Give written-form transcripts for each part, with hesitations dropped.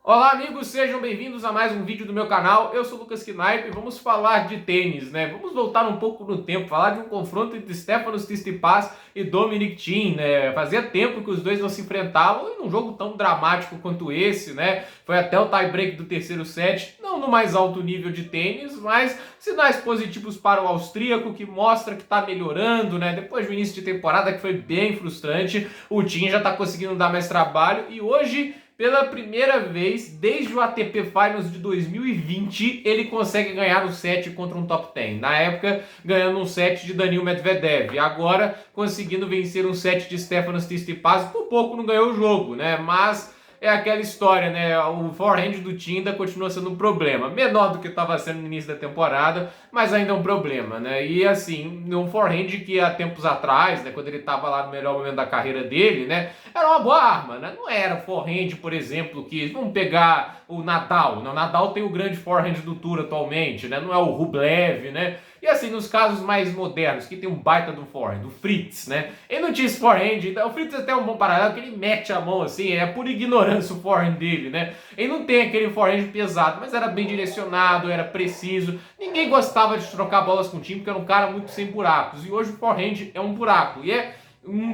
Olá amigos, sejam bem-vindos a mais um vídeo do meu canal. Eu sou o Lucas Knipe e vamos falar de tênis, né? Vamos voltar um pouco no tempo, falar de um confronto entre Stefanos Tsitsipas e Dominic Thiem, né? Fazia tempo que os dois não se enfrentavam e num jogo tão dramático quanto esse, né? Foi até o tie-break do terceiro set, não no mais alto nível de tênis, mas sinais positivos para o austríaco, que mostra que está melhorando, né? Depois do início de temporada que foi bem frustrante, o Thiem já está conseguindo dar mais trabalho e hoje, pela primeira vez desde o ATP Finals de 2020, ele consegue ganhar um set contra um top 10. Na época, ganhando um set de Daniil Medvedev. E agora, conseguindo vencer um set de Stefanos Tsitsipas. Por pouco não ganhou o jogo, né? Mas é aquela história, né? O forehand do Thiem ainda continua sendo um problema. Menor do que estava sendo no início da temporada, mas ainda é um problema, né? E assim, um forehand que há tempos atrás, né, quando ele estava lá no melhor momento da carreira dele, né, era uma boa arma, né? Não era forehand, por exemplo, que vamos pegar o Nadal. O Nadal tem o grande forehand do Tour atualmente, né? Não é o Rublev, né? E assim, nos casos mais modernos, que tem um baita do forehand, do Fritz, né? Ele não tinha esse forehand, então o Fritz é até um bom paralelo, que ele mete a mão assim, é por ignorância o forehand dele, né? Ele não tem aquele forehand pesado, mas era bem direcionado, era preciso. Ninguém gostava de trocar bolas com o time, porque era um cara muito sem buracos. E hoje o forehand é um buraco. E é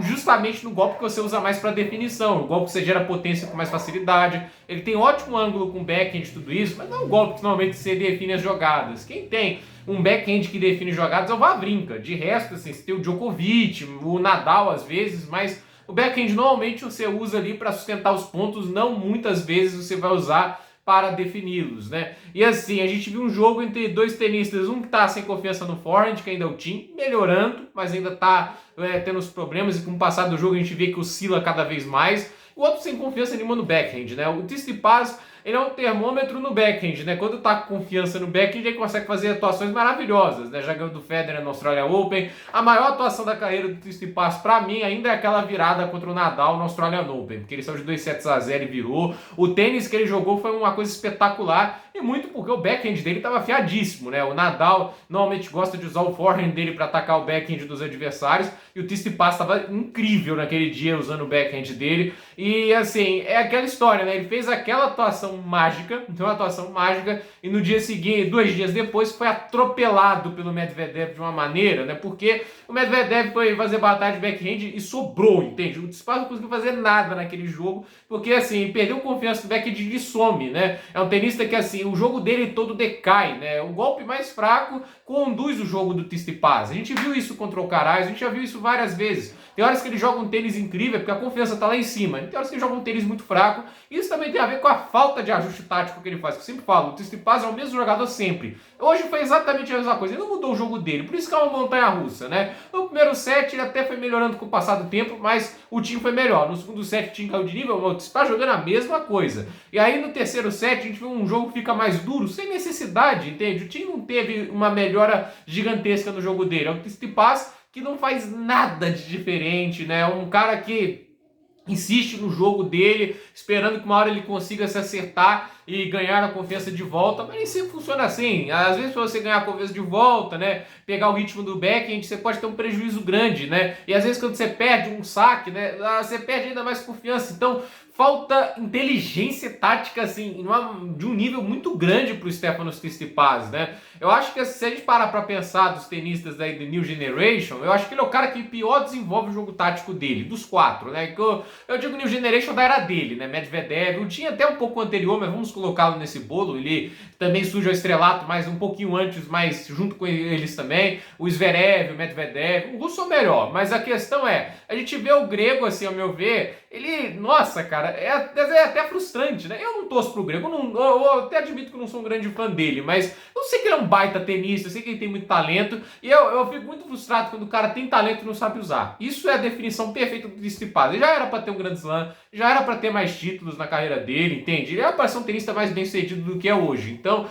justamente no golpe que você usa mais para definição, o golpe que você gera potência com mais facilidade. Ele tem ótimo ângulo com backhand e tudo isso, mas não é um golpe que normalmente você define as jogadas. Quem tem um backhand que define jogadas é o Wawrinka. De resto, assim, você tem o Djokovic, o Nadal às vezes, mas o backhand normalmente você usa ali para sustentar os pontos, não muitas vezes você vai usar para defini-los, né? E assim, a gente viu um jogo entre dois tenistas, um que tá sem confiança no forehand, que ainda é o Thiem, melhorando, mas ainda tá tendo os problemas, e com o passar do jogo a gente vê que oscila cada vez mais. O outro sem confiança nenhuma no backhand, né? O Tsitsipas, ele é um termômetro no backhand, né? Quando tá com confiança no backhand, ele consegue fazer atuações maravilhosas, né? Já ganhou do Federer no Australia Open. A maior atuação da carreira do Tsitsipas, pra mim, ainda é aquela virada contra o Nadal no Australian Open, porque eles são de 2-0 e virou. O tênis que ele jogou foi uma coisa espetacular, e muito porque o backhand dele estava afiadíssimo, né? O Nadal normalmente gosta de usar o forehand dele para atacar o backhand dos adversários, e o Tsitsipas estava incrível naquele dia usando o backhand dele. E assim, é aquela história, né? Ele fez aquela atuação mágica, então uma atuação mágica, e no dia seguinte, 2 dias depois, foi atropelado pelo Medvedev de uma maneira, né? Porque o Medvedev foi fazer batalha de backhand e sobrou, entende? O Tsitsipas não conseguiu fazer nada naquele jogo, porque assim, perdeu confiança no backhand e some, né? É um tenista que assim, o jogo dele todo decai, né? O golpe mais fraco conduz o jogo do Tsitsipas. A gente viu isso contra o Alcaraz, a gente já viu isso várias vezes. Tem horas que ele joga um tênis incrível porque a confiança tá lá em cima. E tem horas que ele joga um tênis muito fraco. Isso também tem a ver com a falta de ajuste tático que ele faz. Que eu sempre falo, o Tsitsipas é o mesmo jogador sempre. Hoje foi exatamente a mesma coisa. Ele não mudou o jogo dele. Por isso que é uma montanha-russa, né? No primeiro set ele até foi melhorando com o passar do tempo, mas o time foi melhor. No segundo set o time caiu de nível, o Tsitsipas jogando a mesma coisa. E aí no terceiro set a gente viu um jogo que fica mais duro, sem necessidade, entende? O time não teve uma melhora gigantesca no jogo dele. É o Tsitsipas que não faz nada de diferente, né? Um cara que insiste no jogo dele, esperando que uma hora ele consiga se acertar e ganhar a confiança de volta, mas nem sempre funciona assim. Às vezes, para você ganhar a confiança de volta, né, pegar o ritmo do backhand, você pode ter um prejuízo grande, né? E às vezes, quando você perde um saque, né, você perde ainda mais confiança. Então, falta inteligência tática, assim, de um nível muito grande para o Stefanos Tsitsipas, né? Eu acho que se a gente parar para pensar dos tenistas da New Generation, eu acho que ele é o cara que pior desenvolve o jogo tático dele, dos quatro, né? Eu digo New Generation da era dele, né? Medvedev, tinha até um pouco anterior, mas vamos colocá-lo nesse bolo. Ele também surge ao estrelato, mas um pouquinho antes, mas junto com eles também. O Zverev, o Medvedev, o russo é o melhor, mas a questão é, a gente vê o grego, assim, ao meu ver, ele, nossa, cara, é até frustrante, né? Eu não torço pro grego, eu até admito que eu não sou um grande fã dele, mas eu sei que ele é um baita tenista, eu sei que ele tem muito talento, e eu fico muito frustrado quando o cara tem talento e não sabe usar. Isso é a definição perfeita do Tsitsipas. Ele já era para ter um grande slam, já era para ter mais títulos na carreira dele, entende? Ele era para ser um tenista mais bem sucedido do que é hoje. Então,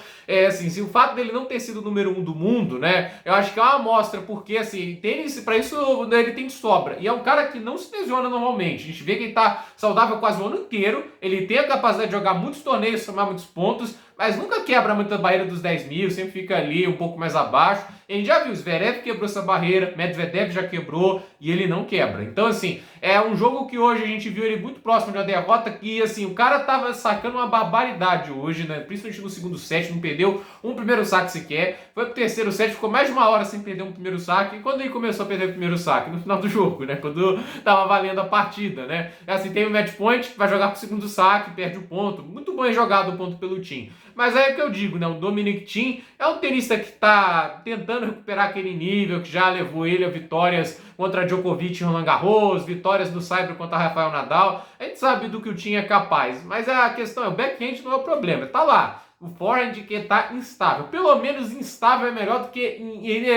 assim, se o fato dele não ter sido o número 1 do mundo, né, eu acho que é uma amostra, porque assim, tênis, para isso ele tem de sobra. E é um cara que não se lesiona normalmente. A gente vê que ele tá saudável quase o ano inteiro, ele tem a capacidade de jogar muitos torneios, somar muitos pontos, mas nunca quebra muito a barreira dos 10 mil, sempre fica ali um pouco mais abaixo. A gente já viu, Zverev quebrou essa barreira, Medvedev já quebrou e ele não quebra. Então, assim, é um jogo que hoje a gente viu ele muito próximo de uma derrota que, assim, o cara tava sacando uma barbaridade hoje, né? Principalmente no segundo set, não perdeu um primeiro saque sequer. Foi pro terceiro set, ficou mais de uma hora sem perder um primeiro saque. E quando ele começou a perder o primeiro saque? No final do jogo, né? Quando tava valendo a partida, né? Assim, tem o match point, vai jogar pro segundo saque, perde o ponto. Muito bem jogado o ponto pelo Thiem. Mas aí é o que eu digo, né? O Dominic Thiem é um tenista que tá tentando recuperar aquele nível que já levou ele a vitórias contra Djokovic e Roland Garros, vitórias do Saibro contra Rafael Nadal. A gente sabe do que o Thiem é capaz, mas a questão é, o backhand não é o problema, tá lá. O forehand que tá instável. Pelo menos instável é melhor do que,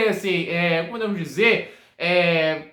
assim, como podemos dizer,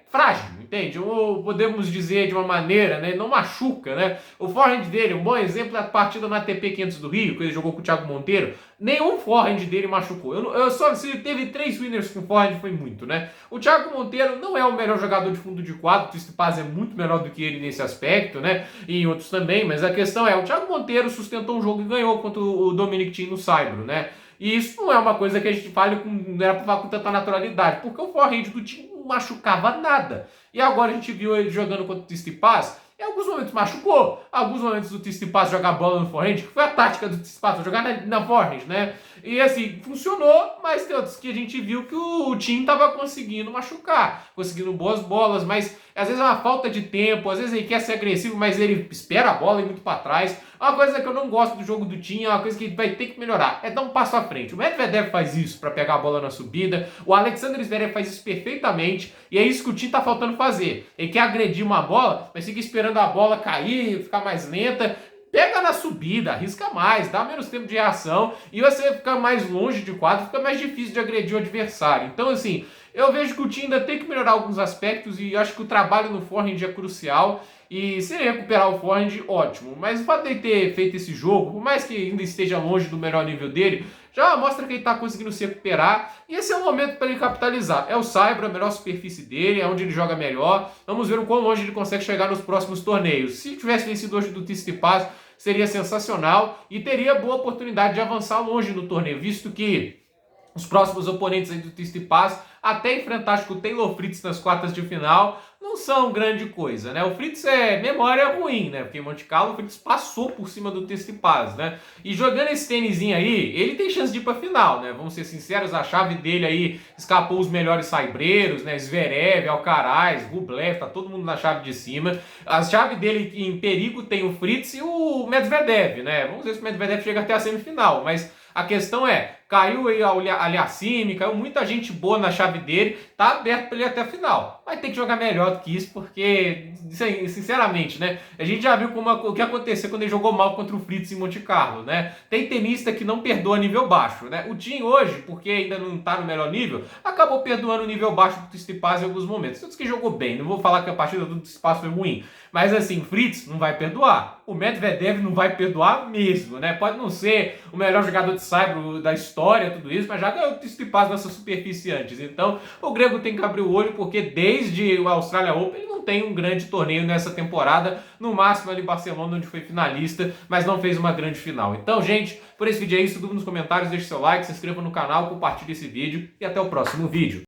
frágil, entende? Ou podemos dizer de uma maneira, né? Não machuca, né? O forehand dele, um bom exemplo é a partida no ATP 500 do Rio, que ele jogou com o Thiago Monteiro. Nenhum forehand dele machucou. Eu só, se ele teve 3 winners com forehand, foi muito, né? O Thiago Monteiro não é o melhor jogador de fundo de quadro, o Tsitsipas é muito melhor do que ele nesse aspecto, né? E em outros também, mas a questão é, o Thiago Monteiro sustentou um jogo e ganhou contra o Dominic Thiem no Saibro, né? E isso não é uma coisa que a gente fale não era pra falar com tanta naturalidade, porque o forehand do Thiem não machucava nada. E agora a gente viu ele jogando contra o Tsitsipas, em alguns momentos machucou, alguns momentos o Tsitsipas jogar bola no forehand, que foi a tática do Tsitsipas, jogar na forehand, né? E assim, funcionou, mas tem outros que a gente viu que o Thiem tava conseguindo machucar, conseguindo boas bolas, mas às vezes é uma falta de tempo, às vezes ele quer ser agressivo, mas ele espera a bola e muito para trás. Uma coisa que eu não gosto do jogo do Thiem, é uma coisa que ele vai ter que melhorar, é dar um passo à frente. O Medvedev faz isso para pegar a bola na subida, o Alexander Zverev faz isso perfeitamente, e é isso que o Thiem tá faltando fazer. Ele quer agredir uma bola, mas fica esperando a bola cair, ficar mais lenta. Pega na subida, arrisca mais, dá menos tempo de reação e você ficar mais longe de quadro, fica mais difícil de agredir o adversário. Então, assim, eu vejo que o Thiem ainda tem que melhorar alguns aspectos e acho que o trabalho no forehand é crucial. E se ele recuperar o forehand, ótimo. Mas o fato de ele ter feito esse jogo, por mais que ainda esteja longe do melhor nível dele, já mostra que ele está conseguindo se recuperar. E esse é o momento para ele capitalizar. É o Saibro, a melhor superfície dele, é onde ele joga melhor. Vamos ver o quão longe ele consegue chegar nos próximos torneios. Se tivesse vencido hoje do Tsitsipas, seria sensacional e teria boa oportunidade de avançar longe no torneio, visto que os próximos oponentes aí do Tsitsipas, até enfrentar acho que o Taylor Fritz nas quartas de final, não são grande coisa, né? O Fritz é memória ruim, né? Porque em Monte Carlo o Fritz passou por cima do Tsitsipas, né? E jogando esse tênisinho aí, ele tem chance de ir pra final, né? Vamos ser sinceros, a chave dele aí escapou os melhores saibreiros, né? Zverev, Alcaraz, Rublev, tá todo mundo na chave de cima. A chave dele em perigo tem o Fritz e o Medvedev, né? Vamos ver se o Medvedev chega até a semifinal, mas a questão é, caiu aí a Aliassime, caiu muita gente boa na chave dele, tá aberto para ele até a final. Vai ter que jogar melhor do que isso, porque, sinceramente, né, a gente já viu o que aconteceu quando ele jogou mal contra o Fritz em Monte Carlo, né? Tem tenista que não perdoa nível baixo, né? O Thiem hoje, porque ainda não tá no melhor nível, acabou perdoando o nível baixo do Tsitsipas em alguns momentos. Todos que jogou bem, não vou falar que a partida do Tsitsipas foi ruim, mas assim, o Fritz não vai perdoar. O Medvedev não vai perdoar mesmo, né? Pode não ser o melhor jogador de saibro da história, tudo isso, mas já ganhou o Tsitsipas nessa superfície antes. Então, o grego tem que abrir o olho, porque desde o Australia Open ele não tem um grande torneio nessa temporada. No máximo ali em Barcelona, onde foi finalista, mas não fez uma grande final. Então, gente, por esse vídeo é isso. Tudo nos comentários, deixe seu like, se inscreva no canal, compartilhe esse vídeo e até o próximo vídeo.